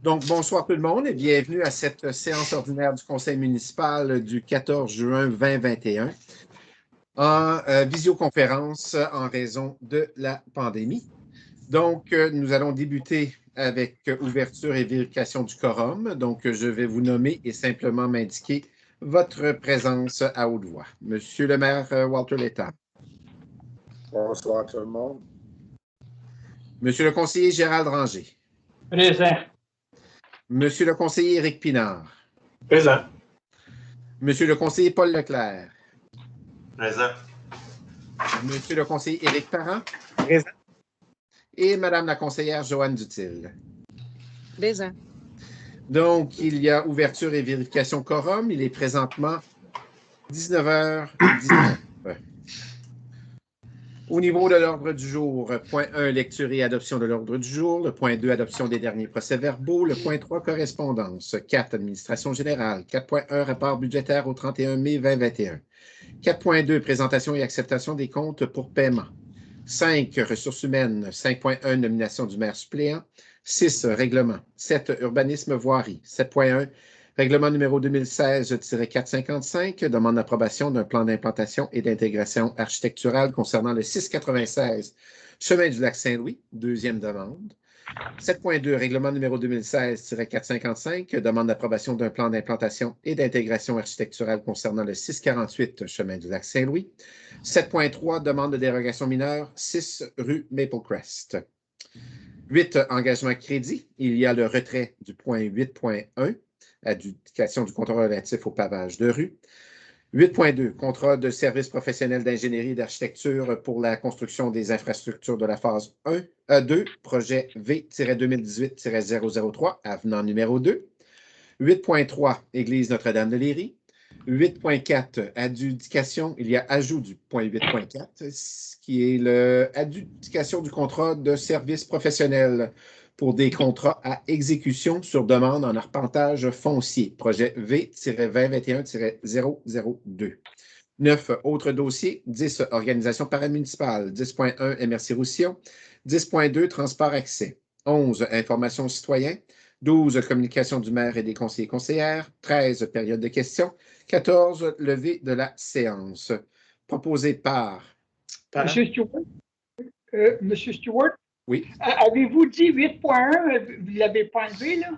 Donc, bonsoir tout le monde et bienvenue à cette séance ordinaire du Conseil municipal du 14 juin 2021 en visioconférence en raison de la pandémie. Donc, nous allons débuter avec ouverture et vérification du quorum. Donc, je vais vous nommer et simplement m'indiquer votre présence à haute voix. Monsieur le maire Walter Letang. Bonsoir tout le monde. Monsieur le conseiller Gérald Ranger. Présent. Monsieur le conseiller Éric Pinard. Présent. Monsieur le conseiller Paul Leclerc. Présent. Monsieur le conseiller Éric Parent. Présent. Et Madame la conseillère Joanne Dutil. Présent. Donc, il y a ouverture et vérification quorum. Il est présentement 19h19. Au niveau de l'ordre du jour, point 1, lecture et adoption de l'ordre du jour. Le point 2, adoption des derniers procès-verbaux. Le point 3, correspondance. 4, administration générale. 4.1, rapport budgétaire au 31 mai 2021. 4.2, présentation et acceptation des comptes pour paiement. 5, ressources humaines. 5.1, nomination du maire suppléant. 6, règlement. 7, urbanisme voirie. 7.1, règlement numéro 2016-455, demande d'approbation d'un plan d'implantation et d'intégration architecturale concernant le 696 chemin du lac Saint-Louis, deuxième demande. 7.2, règlement numéro 2016-455, demande d'approbation d'un plan d'implantation et d'intégration architecturale concernant le 648 chemin du lac Saint-Louis. 7.3, demande de dérogation mineure, 6 rue Maple-Crest. 8, engagement crédit. Il y a le retrait du point 8.1, adjudication du contrat relatif au pavage de rue. 8.2, contrat de service professionnel d'ingénierie et d'architecture pour la construction des infrastructures de la phase 2, projet V-2018-003, avenant numéro 2. 8.3, Église Notre-Dame de Léry. 8.4, adjudication, il y a ajout du point 8.4, qui est l'adjudication du contrat de service professionnel pour des contrats à exécution sur demande en arpentage foncier, projet V-2021-002. 9, autres dossiers. 10, organisation paramunicipale. 10.1, MRC Roussillon. 10.2, transport accès. 11, information citoyen. 12, communication du maire et des conseillers conseillères. 13, période de questions. 14, levée de la séance. Proposé par... Monsieur Stewart? Monsieur Stewart? Oui. Avez-vous dit 8.1? Vous ne l'avez pas enlevé, là?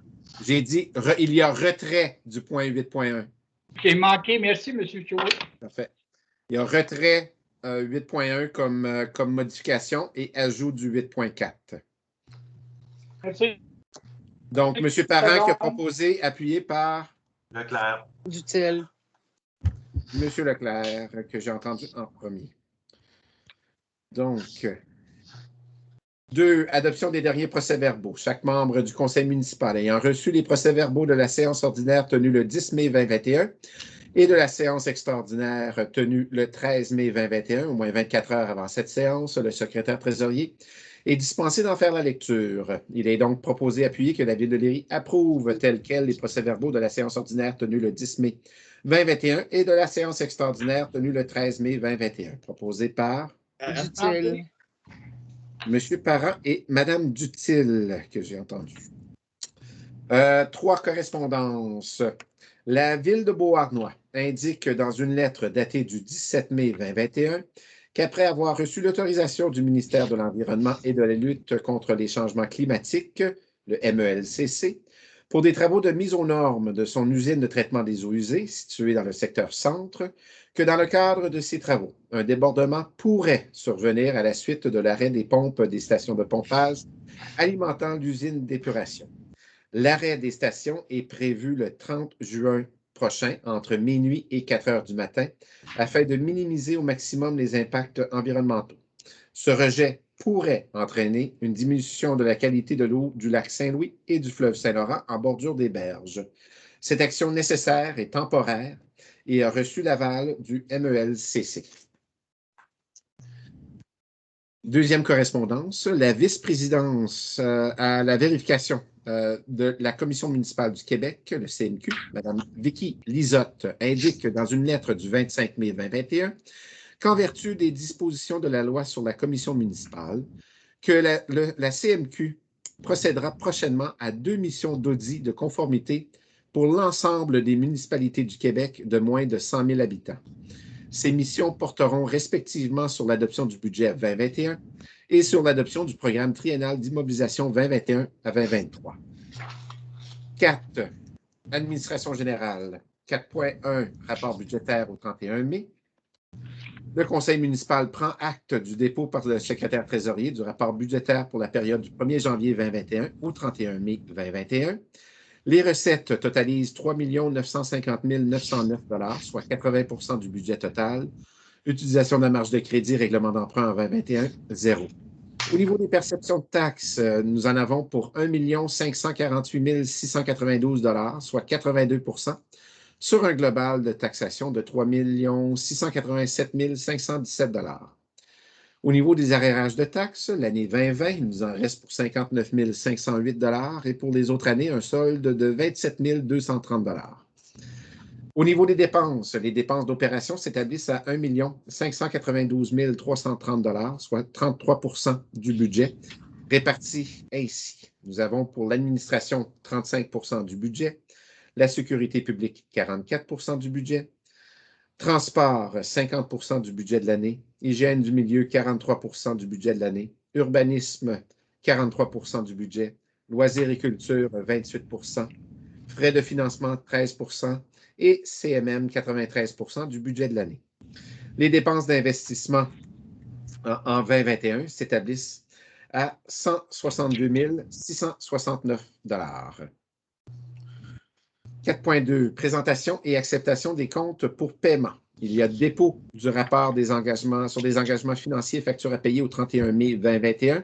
J'ai dit, il y a retrait du point 8.1. J'ai manqué. Merci, Monsieur Stewart. Parfait. Il y a retrait 8.1 comme modification et ajout du 8.4. Merci. Donc, M. Parent qui a proposé, appuyé par... Leclerc. Dutil. M. Leclerc, que j'ai entendu en premier. Donc, 2, adoption des derniers procès-verbaux. Chaque membre du conseil municipal ayant reçu les procès-verbaux de la séance ordinaire tenue le 10 mai 2021 et de la séance extraordinaire tenue le 13 mai 2021, au moins 24 heures avant cette séance, le secrétaire trésorier est dispensé d'en faire la lecture. Il est donc proposé appuyé que la Ville de Léry approuve tel quel les procès-verbaux de la séance ordinaire tenue le 10 mai 2021 et de la séance extraordinaire tenue le 13 mai 2021. Proposé par... Dutil. Monsieur Parent et Madame Dutil, que j'ai entendu. 3, correspondances. La Ville de Beauharnois indique dans une lettre datée du 17 mai 2021 qu'après avoir reçu l'autorisation du ministère de l'Environnement et de la lutte contre les changements climatiques, le MELCC, pour des travaux de mise aux normes de son usine de traitement des eaux usées située dans le secteur centre, que dans le cadre de ces travaux, un débordement pourrait survenir à la suite de l'arrêt des pompes des stations de pompage alimentant l'usine d'épuration. L'arrêt des stations est prévu le 30 juin prochain, entre minuit et 4 heures du matin, afin de minimiser au maximum les impacts environnementaux. Ce rejet pourrait entraîner une diminution de la qualité de l'eau du lac Saint-Louis et du fleuve Saint-Laurent en bordure des berges. Cette action nécessaire est temporaire et a reçu l'aval du MELCC. Deuxième correspondance, la vice-présidence à la vérification de la Commission municipale du Québec, le CMQ, Mme Vicky Lisotte, indique dans une lettre du 25 mai 2021 qu'en vertu des dispositions de la loi sur la commission municipale, que la CMQ procédera prochainement à 2 missions d'audit de conformité pour l'ensemble des municipalités du Québec de moins de 100 000 habitants. Ces missions porteront respectivement sur l'adoption du budget 2021 et sur l'adoption du programme triennal d'immobilisation 2021 à 2023. 4. Administration générale. 4.1. Rapport budgétaire au 31 mai. Le conseil municipal prend acte du dépôt par le secrétaire trésorier du rapport budgétaire pour la période du 1er janvier 2021 au 31 mai 2021. Les recettes totalisent 3 950 909 $, soit 80 du budget total. Utilisation de la marge de crédit, règlement d'emprunt en 2021, 0. Au niveau des perceptions de taxes, nous en avons pour 1 548 692 $, soit 82 sur un global de taxation de 3 687 517 $. Au niveau des arrérages de taxes, l'année 2020, il nous en reste pour 59 508 $ et pour les autres années, un solde de 27 230 $. Au niveau des dépenses, les dépenses d'opération s'établissent à 1 592 330 $, soit 33 du budget, répartis ainsi. Nous avons pour l'administration 35 du budget, la sécurité publique 44 du budget, transport 50 du budget de l'année, hygiène du milieu 43 du budget de l'année, urbanisme 43 du budget, loisirs et culture 28 frais de financement 13 et CMM 93 du budget de l'année. Les dépenses d'investissement en 2021 s'établissent à 162 669 $. 4.2. Présentation et acceptation des comptes pour paiement. Il y a dépôt du rapport des engagements sur des engagements financiers et factures à payer au 31 mai 2021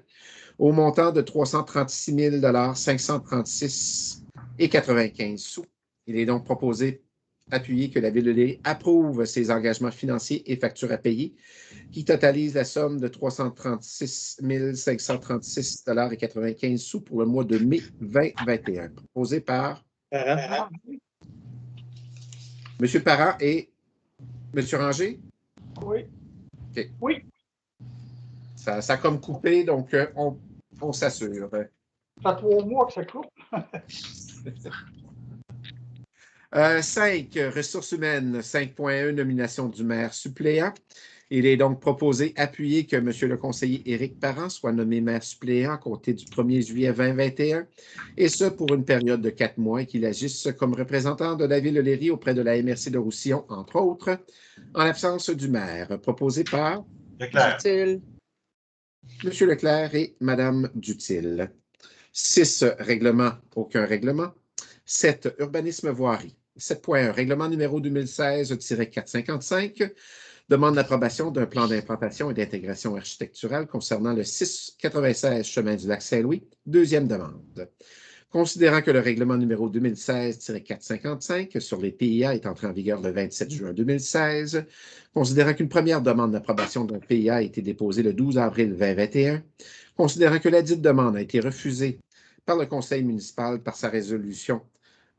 au montant de 336 536,95 $. Il est donc proposé, appuyé, que la Ville de Léry approuve ces engagements financiers et factures à payer qui totalisent la somme de 336 536,95 $ pour le mois de mai 2021. Proposé par Parent. M. Parent et M. Ranger? Oui. OK. Oui. Ça a comme coupé, donc on s'assure. Ça fait 3 mois que ça coupe. 5. Ressources humaines. 5.1. Nomination du maire suppléant. Il est donc proposé, appuyé, que M. le conseiller Éric Parent soit nommé maire suppléant à compter du 1er juillet 2021, et ce pour une période de 4 mois, et qu'il agisse comme représentant de la Ville de Léry auprès de la MRC de Roussillon, entre autres, en l'absence du maire. Proposé par Leclerc. Dutil. M. Leclerc et Mme Dutil. 6. Règlement. Aucun règlement. 7. Urbanisme voirie. 7.1. Règlement numéro 2016-455. Demande l'approbation d'un plan d'implantation et d'intégration architecturale concernant le 696 chemin du Lac-Saint-Louis. Deuxième demande. Considérant que le règlement numéro 2016-455 sur les PIA est entré en vigueur le 27 juin 2016, considérant qu'une première demande d'approbation d'un PIA a été déposée le 12 avril 2021, considérant que la dite demande a été refusée par le conseil municipal par sa résolution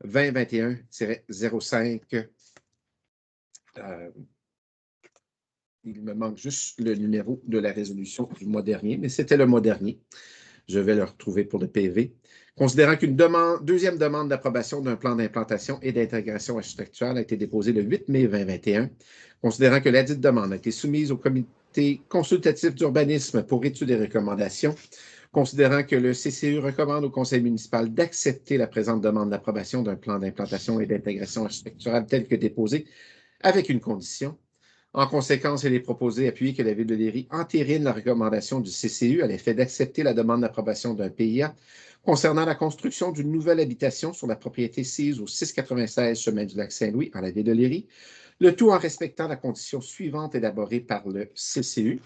2021-05, il me manque juste le numéro de la résolution du mois dernier, mais c'était le mois dernier. Je vais le retrouver pour le PV. Considérant qu'une deuxième demande d'approbation d'un plan d'implantation et d'intégration architecturale a été déposée le 8 mai 2021, considérant que ladite demande a été soumise au comité consultatif d'urbanisme pour études et recommandations, considérant que le CCU recommande au conseil municipal d'accepter la présente demande d'approbation d'un plan d'implantation et d'intégration architecturale tel que déposé, avec une condition. En conséquence, il est proposé, appuyé, que la Ville de Léry entérine la recommandation du CCU à l'effet d'accepter la demande d'approbation d'un PIA concernant la construction d'une nouvelle habitation sur la propriété sise au 696 chemin du Lac-Saint-Louis en la Ville de Léry, le tout en respectant la condition suivante élaborée par le CCU,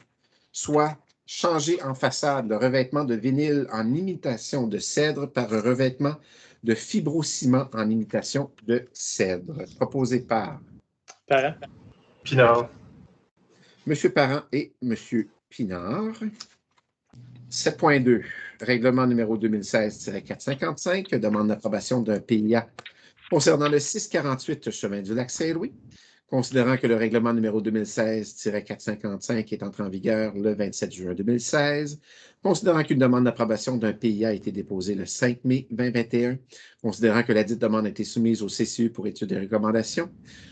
soit changer en façade le revêtement de vinyle en imitation de cèdre par un revêtement de fibrociment en imitation de cèdre. Proposé par Parent. Pinard. M. Parent et M. Pinard. 7.2. Règlement numéro 2016-455, demande d'approbation d'un PIA concernant le 648 chemin du Lac-Saint-Louis, Considérant que le règlement numéro 2016-455 est entré en vigueur le 27 juin 2016, considérant qu'une demande d'approbation d'un PIA a été déposée le 5 mai 2021, considérant que la dite demande a été soumise au CCU pour étude et recommandations,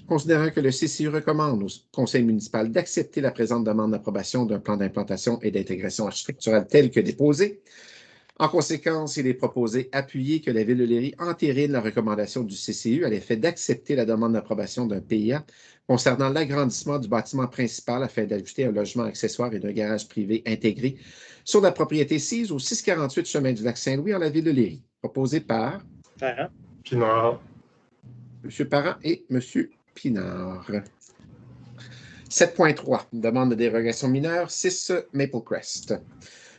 considérant que le CCU recommande au conseil municipal d'accepter la présente demande d'approbation d'un plan d'implantation et d'intégration architecturale tel que déposé. En conséquence, il est proposé appuyer que la Ville de Léry entérine la recommandation du CCU à l'effet d'accepter la demande d'approbation d'un PIA concernant l'agrandissement du bâtiment principal afin d'ajouter un logement accessoire et d'un garage privé intégré sur la propriété sise au 648 chemin du Lac-Saint-Louis en la Ville de Léry. Proposé par Parent. Pinard. M. Parent et M. Pinard. 7.3. Demande de dérogation mineure 6 Maple Crest.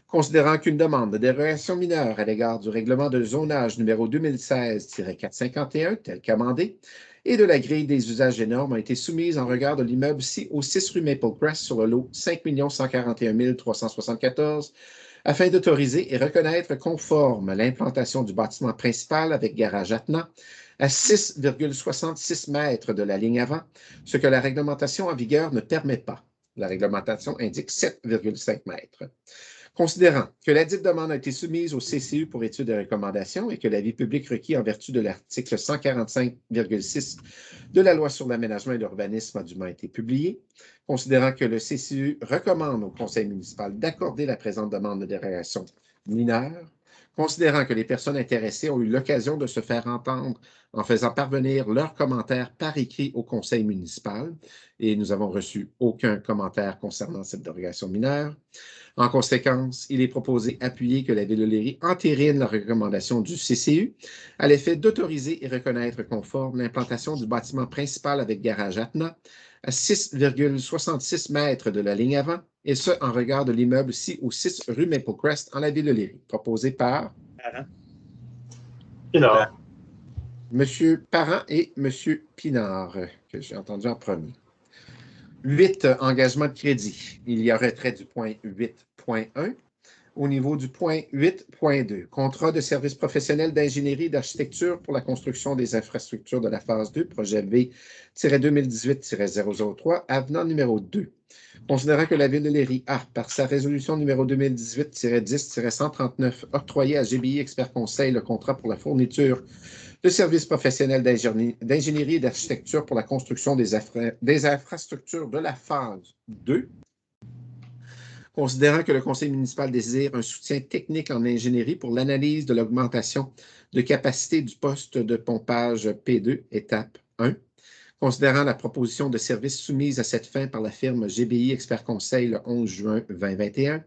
Considérant qu'une demande de dérogation mineure à l'égard du règlement de zonage numéro 2016-451, tel qu'amendé, et de la grille des usages et normes a été soumise en regard de l'immeuble au 6 rue Maple Crest sur le lot 5 141 374 afin d'autoriser et reconnaître conforme l'implantation du bâtiment principal avec garage attenant à 6,66 mètres de la ligne avant, ce que la réglementation en vigueur ne permet pas. La réglementation indique 7,5 mètres. Considérant que la dite demande a été soumise au CCU pour étude et recommandations et que l'avis public requis en vertu de l'article 145,6 de la Loi sur l'aménagement et l'urbanisme a dûment été publié, considérant que le CCU recommande au conseil municipal d'accorder la présente demande de dérogation mineure, considérant que les personnes intéressées ont eu l'occasion de se faire entendre en faisant parvenir leurs commentaires par écrit au conseil municipal, et nous n'avons reçu aucun commentaire concernant cette dérogation mineure. En conséquence, il est proposé appuyer que la Ville de Léry entérine la recommandation du CCU à l'effet d'autoriser et reconnaître conforme l'implantation du bâtiment principal avec garage attenant à 6,66 mètres de la ligne avant, et ce, en regard de l'immeuble au 6 rue Maple Crest en la Ville de Léry. Proposé par Parent. Pinard. M. Parent et M. Pinard, que j'ai entendu en premier. 8. Engagement de crédit. Il y a retrait du point 8.1. Au niveau du point 8.2, contrat de service professionnel d'ingénierie et d'architecture pour la construction des infrastructures de la phase 2, projet V-2018-003, avenant numéro 2. Considérant que la Ville de Léry a, par sa résolution numéro 2018-10-139, octroyé à GBI Expert Conseil le contrat pour la fourniture de services professionnels d'ingénierie et d'architecture pour la construction des infrastructures de la phase 2, considérant que le conseil municipal désire un soutien technique en ingénierie pour l'analyse de l'augmentation de capacité du poste de pompage P2, étape 1, considérant la proposition de service soumise à cette fin par la firme GBI Expert Conseil le 11 juin 2021.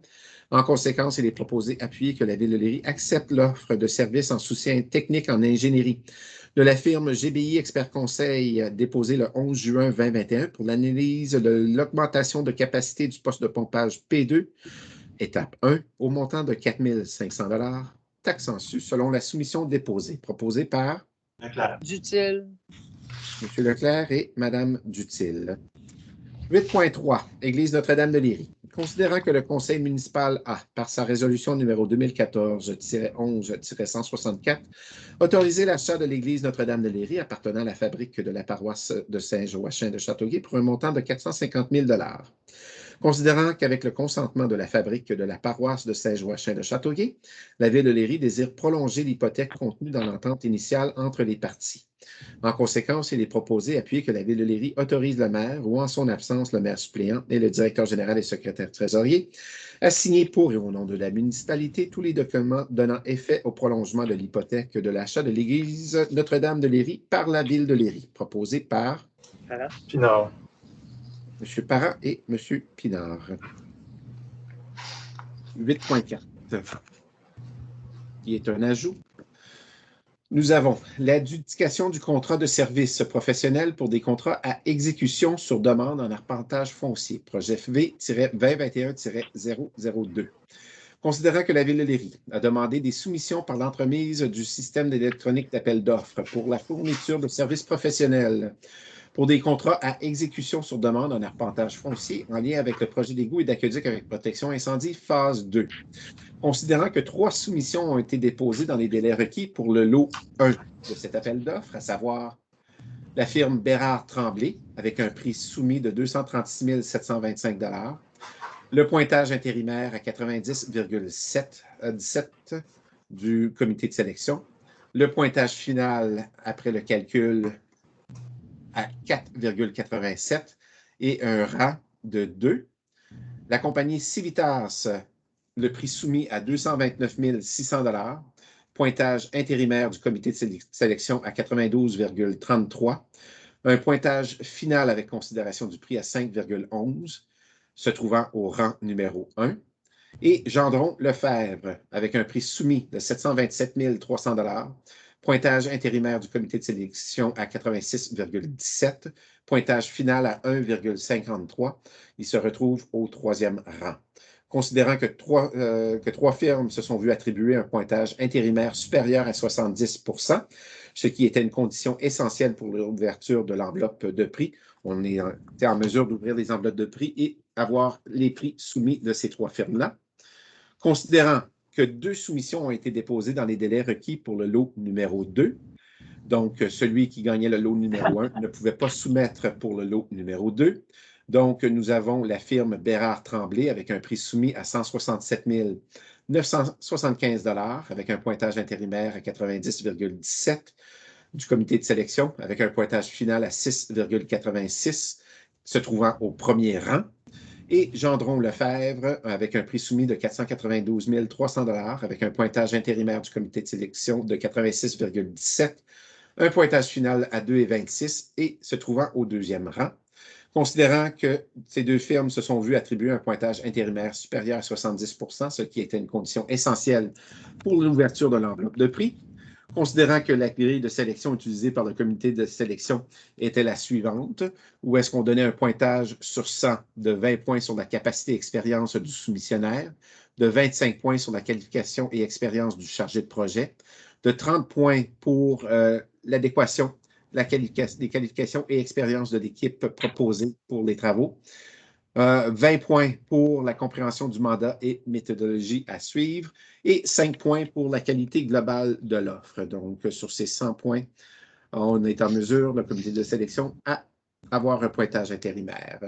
En conséquence, il est proposé appuyer que la Ville de Léry accepte l'offre de service en soutien technique en ingénierie de la firme GBI Expert Conseil déposée le 11 juin 2021 pour l'analyse de l'augmentation de capacité du poste de pompage P2, étape 1, au montant de 4 500 $, taxe en sus, selon la soumission déposée. Proposée par Leclerc. Dutil. M. Leclerc et Mme Dutil. 8.3. Église Notre-Dame de Léry. Considérant que le conseil municipal a, par sa résolution numéro 2014-11-164, autorisé l'achat de l'église Notre-Dame de Léry appartenant à la fabrique de la paroisse de Saint-Joachim de Châteauguay pour un montant de 450 000 $. Considérant qu'avec le consentement de la fabrique de la paroisse de Saint-Joachim de Châteauguay, la Ville de Léry désire prolonger l'hypothèque contenue dans l'entente initiale entre les parties. En conséquence, il est proposé d'appuyer que la Ville de Léry autorise le maire, ou en son absence, le maire suppléant et le directeur général et secrétaire trésorier, à signer pour et au nom de la municipalité tous les documents donnant effet au prolongement de l'hypothèque de l'achat de l'église Notre-Dame de Léry par la Ville de Léry. Proposé par Parent. Pinard. M. Parent et M. Pinard. 8.4, qui est un ajout. Nous avons l'adjudication du contrat de service professionnel pour des contrats à exécution sur demande en arpentage foncier, projet V-2021-002. Considérant que la Ville de Léry a demandé des soumissions par l'entremise du système d'électronique d'appel d'offres pour la fourniture de services professionnels pour des contrats à exécution sur demande en arpentage foncier en lien avec le projet d'égout et d'aqueduc avec protection incendie phase 2. Considérant que 3 soumissions ont été déposées dans les délais requis pour le lot 1 de cet appel d'offres, à savoir la firme Bérard Tremblay, avec un prix soumis de 236 725 $. Le pointage intérimaire à 90,17 du comité de sélection. Le pointage final après le calcul à 4,87 et un rang de 2. La compagnie Civitas, le prix soumis à 229 600 $. Pointage intérimaire du comité de sélection à 92,33. Un pointage final avec considération du prix à 5,11, se trouvant au rang numéro 1. Et Gendron Lefebvre, avec un prix soumis de 727 300 $. Pointage intérimaire du comité de sélection à 86,17. Pointage final à 1,53. Il se retrouve au 3e rang. Considérant que trois firmes se sont vues attribuer un pointage intérimaire supérieur à 70 %, ce qui était une condition essentielle pour l'ouverture de l'enveloppe de prix. On était en mesure d'ouvrir les enveloppes de prix et avoir les prix soumis de ces trois firmes-là. Considérant que 2 soumissions ont été déposées dans les délais requis pour le lot numéro 2, donc celui qui gagnait le lot numéro 1 ne pouvait pas soumettre pour le lot numéro 2. Donc, nous avons la firme Bérard Tremblay avec un prix soumis à 167 975 $ avec un pointage intérimaire à 90,17 du comité de sélection avec un pointage final à 6,86 se trouvant au premier rang. Et Gendron Lefebvre avec un prix soumis de 492 300 $ avec un pointage intérimaire du comité de sélection de 86,17, un pointage final à 2,26 et se trouvant au 2e rang. Considérant que ces 2 firmes se sont vues attribuer un pointage intérimaire supérieur à 70 %, ce qui était une condition essentielle pour l'ouverture de l'enveloppe de prix. Considérant que la grille de sélection utilisée par le comité de sélection était la suivante, où est-ce qu'on donnait un pointage sur 100 de 20 points sur la capacité et expérience du soumissionnaire, de 25 points sur la qualification et expérience du chargé de projet, de 30 points pour l'adéquation, les qualifications et expérience de l'équipe proposée pour les travaux, 20 points pour la compréhension du mandat et méthodologie à suivre et 5 points pour la qualité globale de l'offre. Donc, sur ces 100 points, on est en mesure, le comité de sélection, à avoir un pointage intérimaire.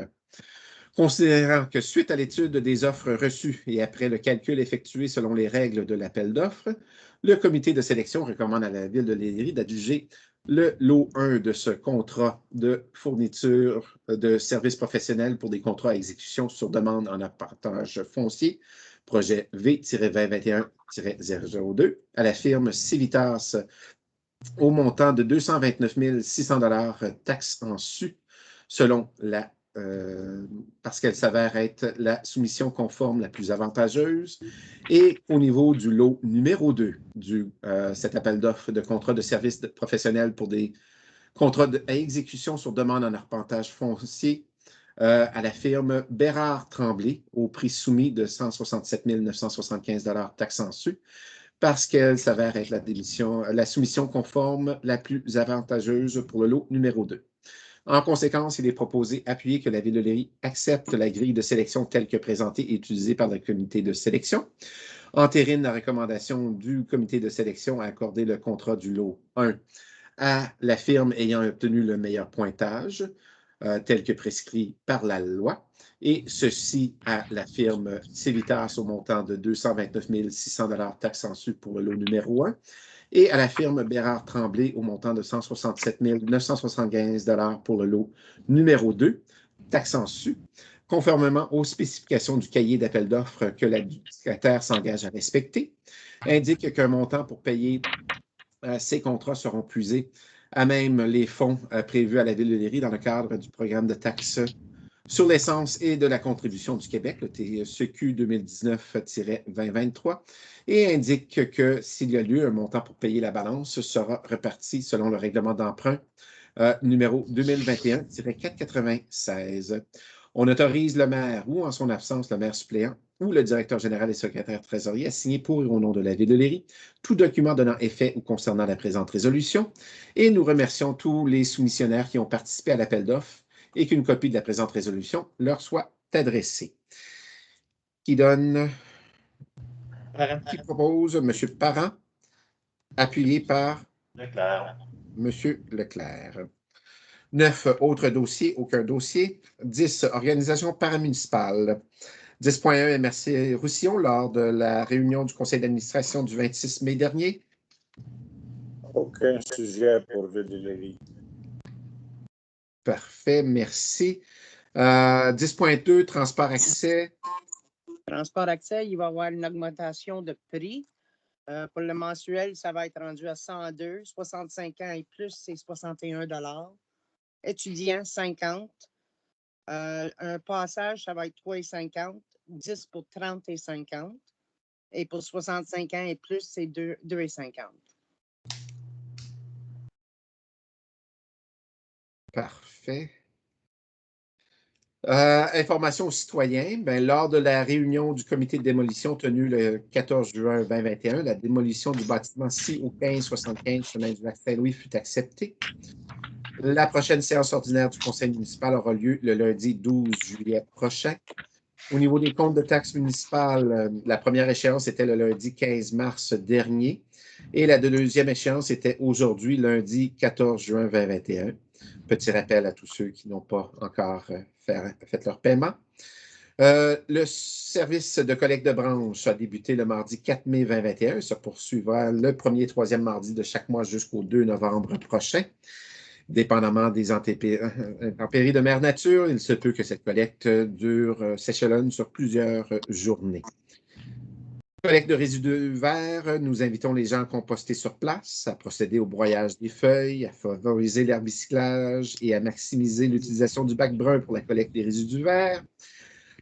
Considérant que suite à l'étude des offres reçues et après le calcul effectué selon les règles de l'appel d'offres, le comité de sélection recommande à la Ville de Léry d'adjuger le lot 1 de ce contrat de fourniture de services professionnels pour des contrats à exécution sur demande en appartage foncier, projet V-2021-002, à la firme Civitas au montant de 229 600 $ taxes en su, selon la parce qu'elle s'avère être la soumission conforme la plus avantageuse. Et au niveau du lot numéro 2 cet appel d'offres de contrat de services professionnels pour des contrats à exécution sur demande en arpentage foncier à la firme Bérard Tremblay au prix soumis de 167 975 $ taxes en su, parce qu'elle s'avère être la soumission conforme la plus avantageuse pour le lot numéro 2. En conséquence, il est proposé, appuyé, que la Ville de Léry accepte la grille de sélection telle que présentée et utilisée par le comité de sélection, entérine la recommandation du comité de sélection à accorder le contrat du lot 1 à la firme ayant obtenu le meilleur pointage, tel que prescrit par la loi, et ceci à la firme Civitas au montant de 229 600 $ taxes en su pour le lot numéro 1, et à la firme Bérard Tremblay au montant de 167 975 $ pour le lot numéro 2, taxes en su, conformément aux spécifications du cahier d'appel d'offres que l'adjudicataire s'engage à respecter, indique qu'un montant pour payer ces contrats seront puisés à même les fonds prévus à la Ville de Léry dans le cadre du programme de taxes sur l'essence et de la contribution du Québec, le TSEQ 2019-2023, et indique que s'il y a lieu, un montant pour payer la balance sera reparti selon le règlement d'emprunt numéro 2021-496. On autorise le maire ou, en son absence, le maire suppléant ou le directeur général et secrétaire trésorier à signer pour et au nom de la Ville de Léry tout document donnant effet ou concernant la présente résolution. Et nous remercions tous les soumissionnaires qui ont participé à l'appel d'offres et qu'une copie de la présente résolution leur soit adressée. Qui propose? M. Parent, appuyé par Leclerc. M. Leclerc. 9, autres dossiers, aucun dossier. 10, organisation paramunicipale. 10.1, MRC Roussillon, lors de la réunion du conseil d'administration du 26 mai dernier. Aucun sujet pour Ville de Léry. Parfait, merci. 10.2, transport accès. Transport accès, il va y avoir une augmentation de prix. Pour le mensuel, ça va être rendu à 102. 65 ans et plus, c'est 61 $. Étudiant, 50. Un passage, ça va être 3,50. 10 pour 30 et 50. Et pour 65 ans et plus, c'est 2,50. Parfait. Information aux citoyens. Lors de la réunion du comité de démolition tenue le 14 juin 2021, la démolition du bâtiment 6 au 1575 chemin du lac Saint-Louis fut acceptée. La prochaine séance ordinaire du conseil municipal aura lieu le lundi 12 juillet prochain. Au niveau des comptes de taxes municipales, la première échéance était le lundi 15 mars dernier et la deuxième échéance était aujourd'hui, lundi 14 juin 2021. Petit rappel à tous ceux qui n'ont pas encore fait leur paiement. Le service de collecte de branches a débuté le mardi 4 mai 2021. Ça poursuivra le premier et troisième mardi de chaque mois jusqu'au 2 novembre prochain. Dépendamment des intempéries de mer nature, il se peut que cette collecte s'échelonne sur plusieurs journées. Collecte de résidus verts, nous invitons les gens à composter sur place, à procéder au broyage des feuilles, à favoriser l'herbicyclage et à maximiser l'utilisation du bac brun pour la collecte des résidus verts.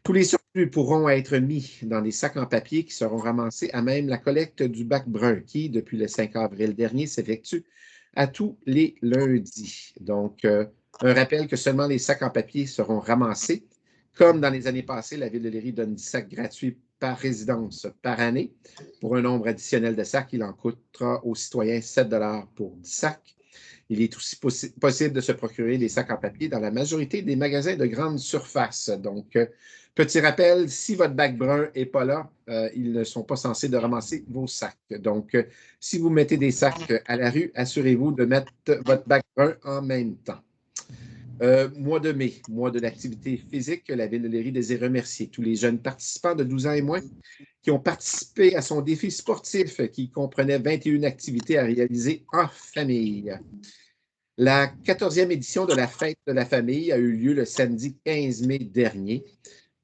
Tous les surplus pourront être mis dans des sacs en papier qui seront ramassés à même la collecte du bac brun qui, depuis le 5 avril dernier, s'effectue à tous les lundis. Donc, un rappel que seulement les sacs en papier seront ramassés. Comme dans les années passées, la Ville de Léry donne 10 sacs gratuits par résidence par année. Pour un nombre additionnel de sacs, il en coûtera aux citoyens 7 $ pour 10 sacs. Il est aussi possible de se procurer des sacs en papier dans la majorité des magasins de grande surface. Donc, petit rappel, si votre bac brun n'est pas là, ils ne sont pas censés de ramasser vos sacs. Donc, si vous mettez des sacs à la rue, assurez-vous de mettre votre bac brun en même temps. Mois de mai, mois de l'activité physique, la Ville de Léry désire remercier tous les jeunes participants de 12 ans et moins qui ont participé à son défi sportif qui comprenait 21 activités à réaliser en famille. La 14e édition de la Fête de la famille a eu lieu le samedi 15 mai dernier.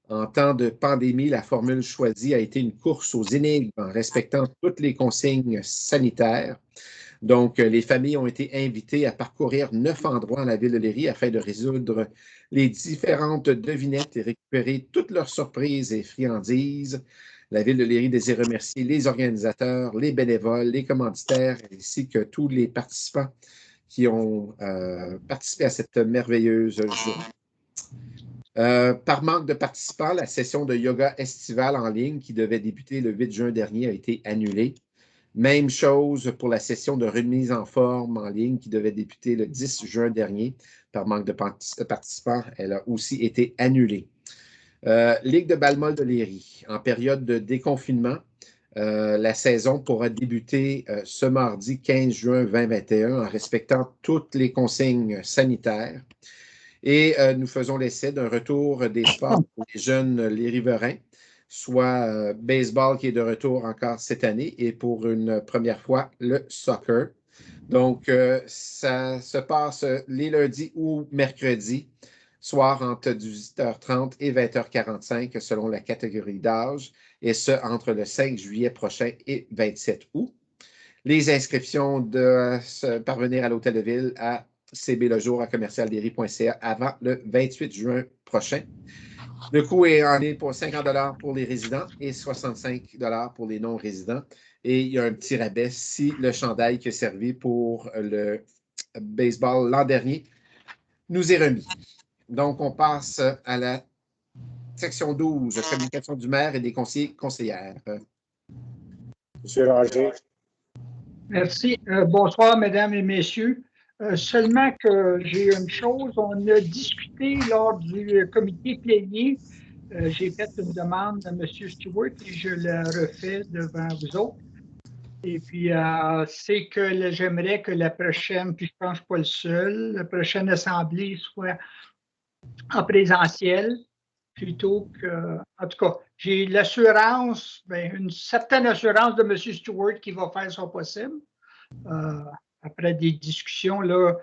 En temps de pandémie, la formule choisie a été une course aux énigmes en respectant toutes les consignes sanitaires. Donc, les familles ont été invitées à parcourir 9 endroits dans la ville de Léry afin de résoudre les différentes devinettes et récupérer toutes leurs surprises et friandises. La ville de Léry désire remercier les organisateurs, les bénévoles, les commanditaires, ainsi que tous les participants qui ont participé à cette merveilleuse journée. Par manque de participants, la session de yoga estivale en ligne qui devait débuter le 8 juin dernier a été annulée. Même chose pour la session de remise en forme en ligne qui devait débuter le 10 juin dernier. Par manque de participants, elle a aussi été annulée. Ligue de balle-molle de Léry. En période de déconfinement, la saison pourra débuter ce mardi 15 juin 2021 en respectant toutes les consignes sanitaires. Et nous faisons l'essai d'un retour des sports pour les jeunes les riverains, soit baseball qui est de retour encore cette année et pour une première fois, le soccer. Donc, ça se passe les lundis ou mercredis, soir entre 18h30 et 20h45 selon la catégorie d'âge, et ce, entre le 5 juillet prochain et 27 août. Les inscriptions doivent parvenir à l'hôtel de ville à cblejour@commercialléry.ca avant le 28 juin prochain. Le coût est en ligne pour 50 $ pour les résidents et 65 $ pour les non-résidents. Et il y a un petit rabais si le chandail qui a servi pour le baseball l'an dernier nous est remis. Donc, on passe à la section 12, communication du maire et des conseillères. Monsieur Ranger. Merci. Bonsoir, mesdames et messieurs. Seulement que j'ai une chose, on a discuté lors du comité plénier. J'ai fait une demande à M. Stewart et je la refais devant vous autres. Et puis, c'est que j'aimerais que la prochaine, puis je pense pas le seul, la prochaine assemblée soit en présentiel plutôt que. En tout cas, j'ai l'assurance, une certaine assurance de M. Stewart qui va faire son possible. Après des discussions, là,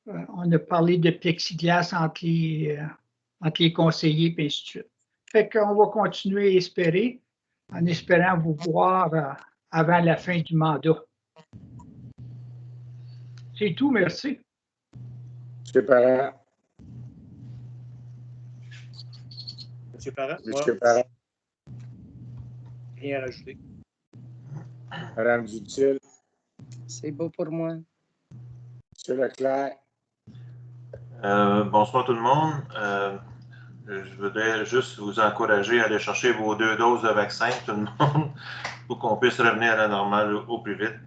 on a parlé de plexiglas entre les conseillers, et ainsi de suite. Fait qu'on va continuer à espérer, en espérant vous voir avant la fin du mandat. C'est tout, merci. M. Parent. M. Parent? M. Parent. Rien à rajouter. Mme Dutil. C'est beau pour moi. M. Leclerc. Bonsoir tout le monde. Je voudrais juste vous encourager à aller chercher vos 2 doses de vaccin, tout le monde, pour qu'on puisse revenir à la normale au plus vite.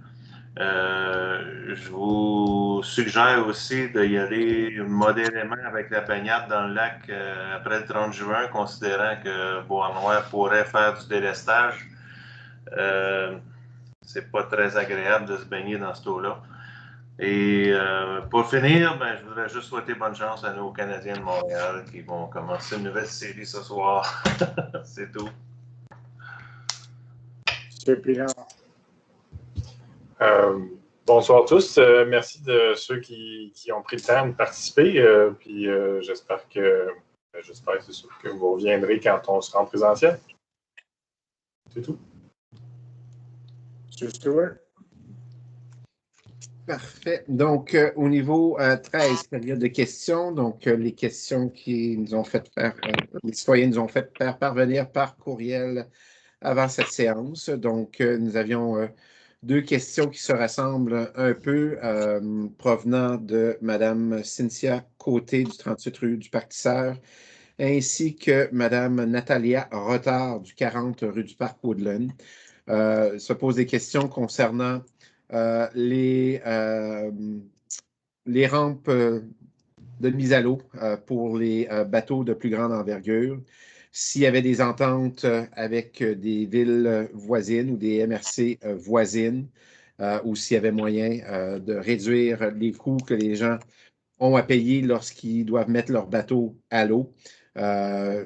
Je vous suggère aussi d'y aller modérément avec la baignade dans le lac après le 30 juin, considérant que Beauharnois pourrait faire du délestage. C'est pas très agréable de se baigner dans cette eau-là. Et pour finir, je voudrais juste souhaiter bonne chance à nos Canadiens de Montréal qui vont commencer une nouvelle série ce soir. C'est tout. M. Pilon. Bonsoir à tous. Merci de ceux qui ont pris le temps de participer. Puis j'espère que c'est sûr que vous reviendrez quand on sera en présentiel. C'est tout. M. Stewart. Parfait. Donc, au niveau 13, période de questions, donc les questions qui nous ont fait faire, les citoyens nous ont fait faire parvenir par courriel avant cette séance. Donc, nous avions 2 questions qui se rassemblent un peu, provenant de Mme Cynthia Côté du 38 rue du Parc Tisseur, ainsi que Mme Natalia Rotard du 40 rue du Parc Woodland. Se pose des questions concernant les rampes de mise à l'eau pour les bateaux de plus grande envergure, s'il y avait des ententes avec des villes voisines ou des MRC voisines, ou s'il y avait moyen de réduire les coûts que les gens ont à payer lorsqu'ils doivent mettre leur bateau à l'eau.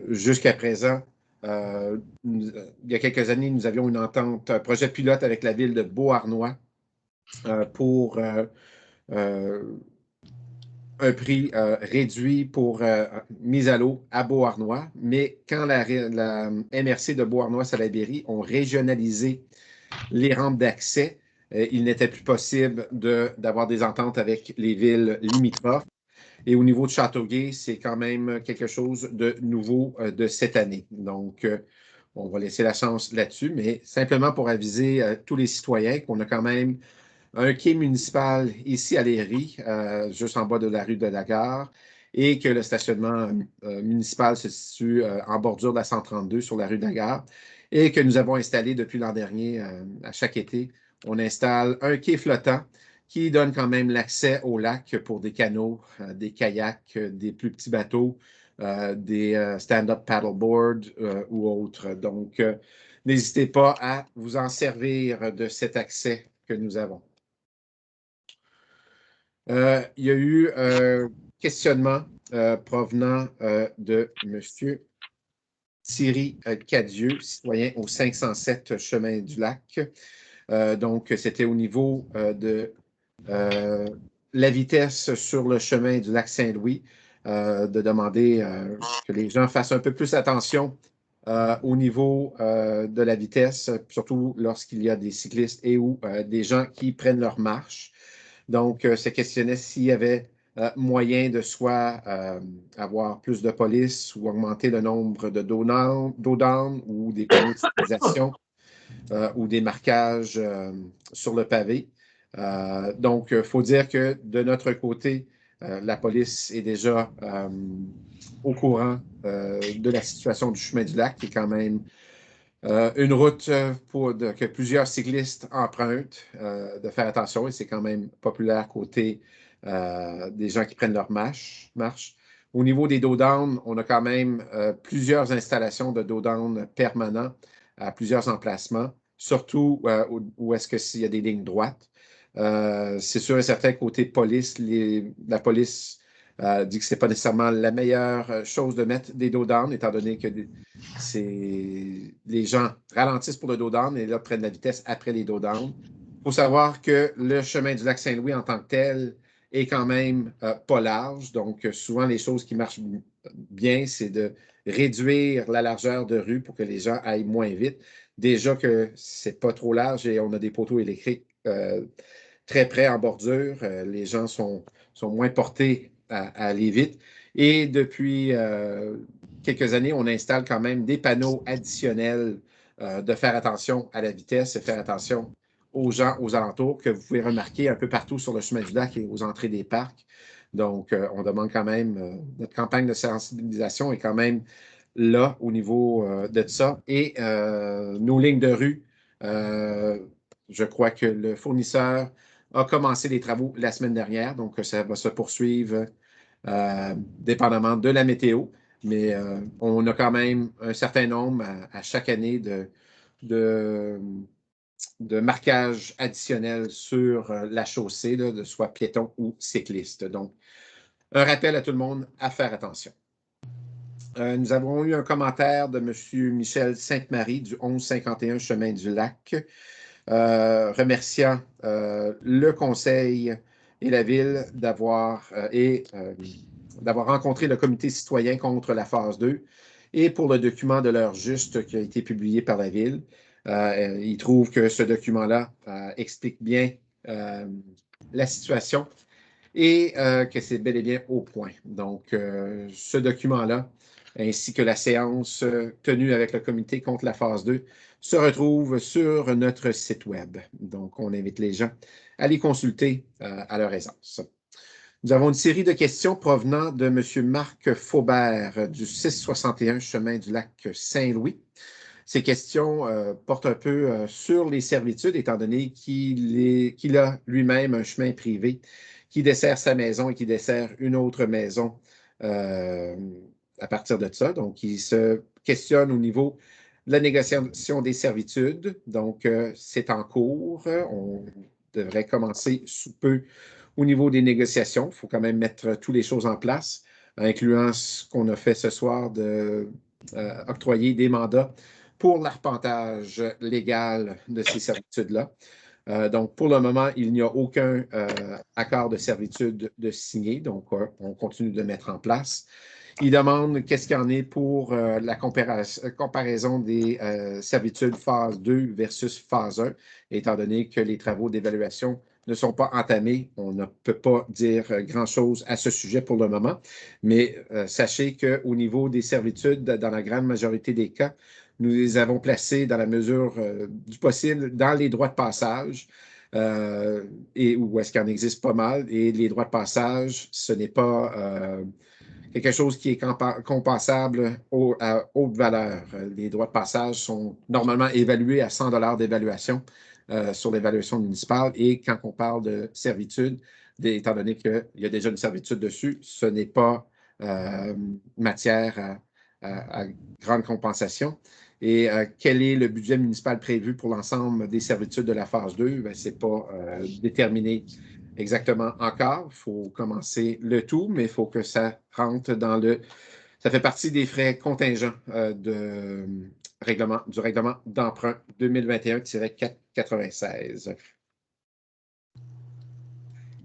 Jusqu'à présent, il y a quelques années, nous avions une entente, un projet pilote avec la ville de Beauharnois pour un prix réduit pour mise à l'eau à Beauharnois. Mais quand la MRC de Beauharnois-Salaberry ont régionalisé les rampes d'accès, il n'était plus possible d'avoir des ententes avec les villes limitrophes. Et au niveau de Châteauguay, c'est quand même quelque chose de nouveau de cette année. Donc, on va laisser la chance là-dessus, mais simplement pour aviser tous les citoyens qu'on a quand même un quai municipal ici à Léry, juste en bas de la rue de la Gare, et que le stationnement municipal se situe en bordure de la 132 sur la rue de la Gare, et que nous avons installé depuis l'an dernier, à chaque été, on installe un quai flottant qui donne quand même l'accès au lac pour des canots, des kayaks, des plus petits bateaux, des stand-up paddleboard ou autres. Donc, n'hésitez pas à vous en servir de cet accès que nous avons. Il y a eu un questionnement provenant de M. Thierry Cadieux, citoyen au 507 Chemin du Lac. Donc, c'était au niveau de la vitesse sur le chemin du lac Saint-Louis, de demander que les gens fassent un peu plus attention au niveau de la vitesse, surtout lorsqu'il y a des cyclistes et ou des gens qui prennent leur marche. Donc, se questionnait s'il y avait moyen de soit avoir plus de police ou augmenter le nombre de dos down ou des panneaux de signalisation ou des marquages sur le pavé. Donc, il faut dire que de notre côté, la police est déjà au courant de la situation du chemin du lac, qui est quand même une route que plusieurs cyclistes empruntent, de faire attention, et c'est quand même populaire côté des gens qui prennent leur marche. Au niveau des dos down, on a quand même plusieurs installations de dos down permanents à plusieurs emplacements. surtout où est-ce qu'il y a des lignes droites. C'est sûr et certain, côté police, la police dit que ce n'est pas nécessairement la meilleure chose de mettre des dos down, étant donné que les gens ralentissent pour le dos down et là prennent la vitesse après les dos down. Il faut savoir que le chemin du lac Saint-Louis en tant que tel est quand même pas large. Donc, souvent, les choses qui marchent bien, c'est de réduire la largeur de rue pour que les gens aillent moins vite. Déjà que c'est pas trop large et on a des poteaux électriques très près en bordure. Les gens sont moins portés à aller vite. Et depuis quelques années, on installe quand même des panneaux additionnels de faire attention à la vitesse et faire attention aux gens aux alentours que vous pouvez remarquer un peu partout sur le chemin du lac et aux entrées des parcs. Donc, on demande quand même, notre campagne de sensibilisation est quand même là au niveau de ça. Et nos lignes de rue, je crois que le fournisseur a commencé les travaux la semaine dernière, donc ça va se poursuivre dépendamment de la météo. Mais on a quand même un certain nombre à chaque année de marquages additionnels sur la chaussée, là, de soit piéton ou cycliste. Donc, un rappel à tout le monde à faire attention. Nous avons eu un commentaire de M. Michel Sainte-Marie du 1151 Chemin du Lac, remerciant le conseil et la ville d'avoir rencontré le comité citoyen contre la phase 2 et pour le document de l'heure juste qui a été publié par la ville. Il trouve que ce document-là explique bien la situation et que c'est bel et bien au point. Donc, ce document-là, ainsi que la séance tenue avec le comité contre la phase 2, se retrouve sur notre site Web. Donc, on invite les gens à les consulter à leur aisance. Nous avons une série de questions provenant de M. Marc Faubert du 661 Chemin du Lac Saint-Louis. Ces questions portent un peu sur les servitudes, étant donné qu'il a lui-même un chemin privé qui dessert sa maison et qui dessert une autre maison à partir de ça. Donc, il se questionne au niveau de la négociation des servitudes. Donc, c'est en cours. On devrait commencer sous peu au niveau des négociations. Il faut quand même mettre toutes les choses en place, incluant ce qu'on a fait ce soir d'octroyer des mandats pour l'arpentage légal de ces servitudes-là. Donc, pour le moment, il n'y a aucun accord de servitude de signé. Donc, on continue de mettre en place. Il demande qu'est-ce qu'il y en est pour la comparaison des servitudes phase 2 versus phase 1, étant donné que les travaux d'évaluation ne sont pas entamés. On ne peut pas dire grand-chose à ce sujet pour le moment, mais sachez qu'au niveau des servitudes, dans la grande majorité des cas, nous les avons placés dans la mesure du possible dans les droits de passage et où est-ce qu'il en existe pas mal. Et les droits de passage, ce n'est pas quelque chose qui est compensable à haute valeur. Les droits de passage sont normalement évalués à 100 $ d'évaluation sur l'évaluation municipale. Et quand on parle de servitude, étant donné qu'il y a déjà une servitude dessus, ce n'est pas matière à grande compensation. Et quel est le budget municipal prévu pour l'ensemble des servitudes de la phase 2? Ce n'est pas déterminé exactement encore. Il faut commencer le tout, mais il faut que ça rentre dans le... Ça fait partie des frais contingents du règlement d'emprunt 2021-496.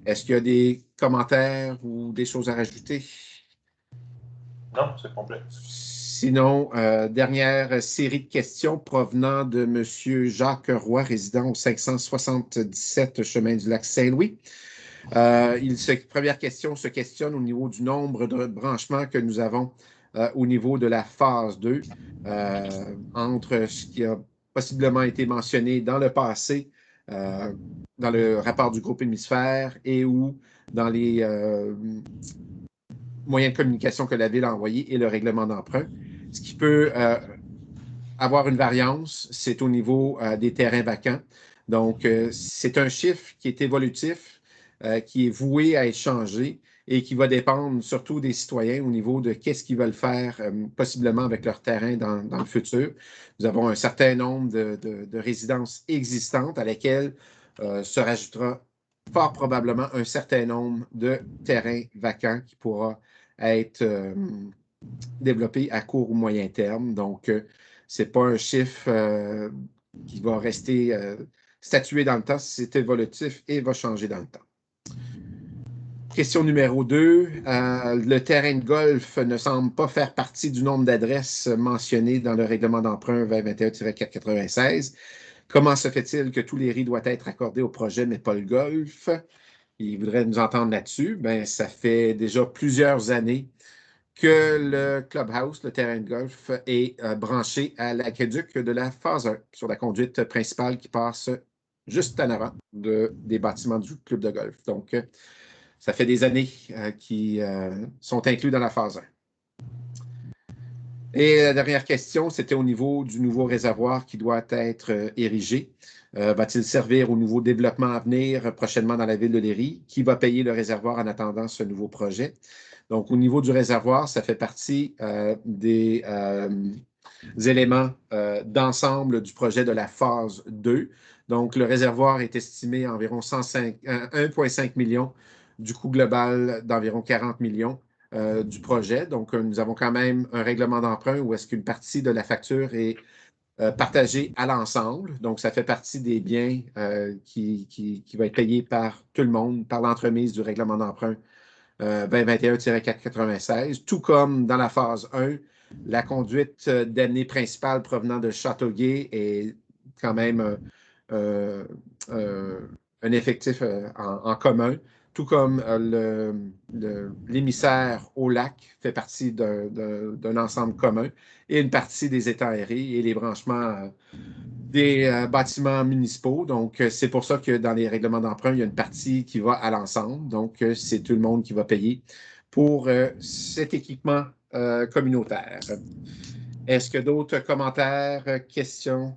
Est-ce qu'il y a des commentaires ou des choses à rajouter? Non, c'est complet. Sinon, dernière série de questions provenant de M. Jacques Roy, résident au 577 Chemin du Lac Saint-Louis. Première question se questionne au niveau du nombre de branchements que nous avons au niveau de la phase 2, entre ce qui a possiblement été mentionné dans le passé, dans le rapport du groupe Hémisphère et ou dans les moyens de communication que la Ville a envoyés et le règlement d'emprunt. Ce qui peut avoir une variance, c'est au niveau des terrains vacants. Donc, c'est un chiffre qui est évolutif, qui est voué à être changé et qui va dépendre surtout des citoyens au niveau de qu'est-ce qu'ils veulent faire possiblement avec leur terrain dans le futur. Nous avons un certain nombre de résidences existantes à lesquelles se rajoutera fort probablement un certain nombre de terrains vacants qui pourra être développé à court ou moyen terme. Donc, ce n'est pas un chiffre qui va rester statué dans le temps, c'est évolutif et va changer dans le temps. Question numéro 2. Le terrain de golf ne semble pas faire partie du nombre d'adresses mentionnées dans le règlement d'emprunt 2021-496. Comment se fait-il que tous les RI doivent être accordés au projet, mais pas le golf? Il voudrait nous entendre là-dessus. Bien, ça fait déjà plusieurs années que le clubhouse, le terrain de golf, est branché à l'aqueduc de la phase 1 sur la conduite principale qui passe juste en avant des bâtiments du club de golf. Donc, ça fait des années qui sont inclus dans la phase 1. Et la dernière question, c'était au niveau du nouveau réservoir qui doit être érigé. Va-t-il servir au nouveau développement à venir prochainement dans la ville de Léry? Qui va payer le réservoir en attendant ce nouveau projet? Donc, au niveau du réservoir, ça fait partie des éléments d'ensemble du projet de la phase 2. Donc, le réservoir est estimé à environ 1,5 million du coût global d'environ 40 millions du projet. Donc, nous avons quand même un règlement d'emprunt où est-ce qu'une partie de la facture est partagée à l'ensemble. Donc, ça fait partie des biens qui va être payé par tout le monde, par l'entremise du règlement d'emprunt 2021-496, tout comme dans la phase 1, la conduite d'année principale provenant de Châteauguay est quand même un effectif en commun, tout comme l'émissaire au lac fait partie d'un ensemble commun et une partie des étangs aérés et les branchements des bâtiments municipaux. Donc, c'est pour ça que dans les règlements d'emprunt, il y a une partie qui va à l'ensemble. Donc, c'est tout le monde qui va payer pour cet équipement communautaire. Est-ce que d'autres commentaires, questions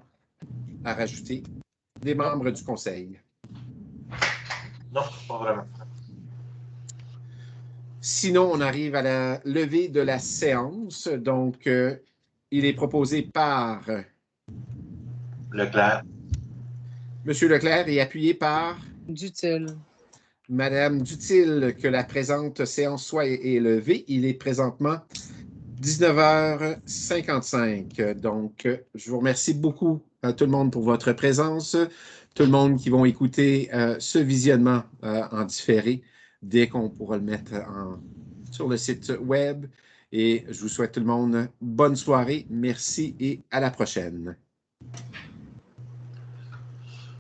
à rajouter des membres du Conseil? Non, pas vraiment. Sinon, on arrive à la levée de la séance. Donc, il est proposé par Leclerc. Monsieur Leclerc et appuyé par Dutil. Madame Dutil que la présente séance soit élevée. Il est présentement 19h55. Donc, je vous remercie beaucoup à tout le monde pour votre présence, tout le monde qui vont écouter ce visionnement en différé dès qu'on pourra le mettre sur le site web. Et je vous souhaite tout le monde bonne soirée. Merci et à la prochaine.